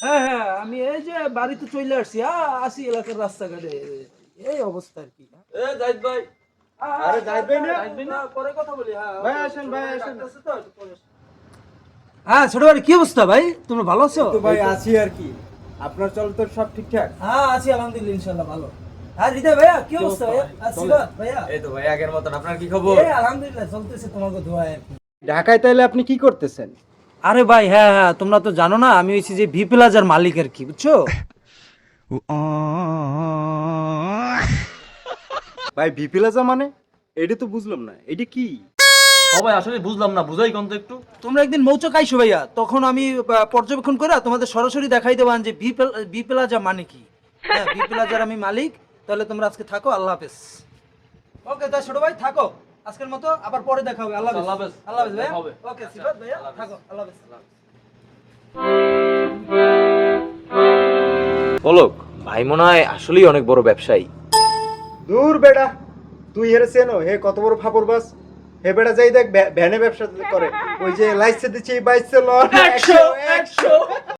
হ্যাঁ হ্যাঁ, আমি এই যে বাড়িতে চলে আসছি, আসি এলাকার রাস্তাঘাটে এই অবস্থা আর কি। এ জাহিদ ভাই, আরে জাহিদ ভাই না? পরে কথা বলি। হ্যাঁ ভাই আসেন, ভাই আসেন। ডাকতেছে তো, একটু পরে আসি। হ্যাঁ ছোট ভাই, কি অবস্থা ভাই? তোমরা ভালো আছো? তো ভাই আছি আর কি। আপনার চল তো সব ঠিকঠাক? হ্যাঁ আছি আলহামদুলিল্লাহ, ইনশাআল্লাহ ভালো। হ্যাঁ হৃদয় ভাইয়া, কি অবস্থা ভাইয়া? আর সিবাত ভাইয়া? এই তো ভাই আগের মতন। আপনার কি খবর? এই আলহামদুলিল্লাহ চলতেছে, তোমাকে দোয়ায় আর কি। ঢাকায় তাইলে আপনি কি করতেছেন? আরে ভাই হ্যাঁ হ্যাঁ, তোমরা তো জানো না, আমি হইছি যে ভি প্লাজার মালিক আর কি, বুঝছো? ভাই ভিপিলাজা মানে? এটা তো বুঝলাম না, এটা কি? ও ভাই আসলে বুঝলাম না, বুঝাই কোন তো একটু। তোমরা একদিন মৌচক আইসো ভাইয়া, তখন আমি পর্যবেক্ষণ করে তোমাদের সরাসরি দেখাই দেবান যে ভি প্লাজা মানে কি। হ্যাঁ, ভি প্লাজার আমি মালিক। তাহলে তোমরা আজকে থাকো, আল্লাহ হাফেজ। ওকে তা ছোট ভাই থাকো, আজকের মতো আবার পরে দেখা হবে। আল্লাহ আল্লাহ হাফেজ। হাফেজ। আল্লাহ হাফেজ ভাইয়া। দেখা হবে। ওকে সিবাত ভাইয়া, থাকো, আল্লাহ হাফেজ। পলক ভাই মনে হয় আসলেই অনেক বড় ব্যবসায়ী। দূর বেটা, তুই হেরে চেনো? হে কত বড় ফাপড় বাস। হে বেটা যাই দেখ ভ্যানে ব্যবসা করে। ওই যে লাইসেন্স দিচ্ছে, এই বাইসে লন 100 100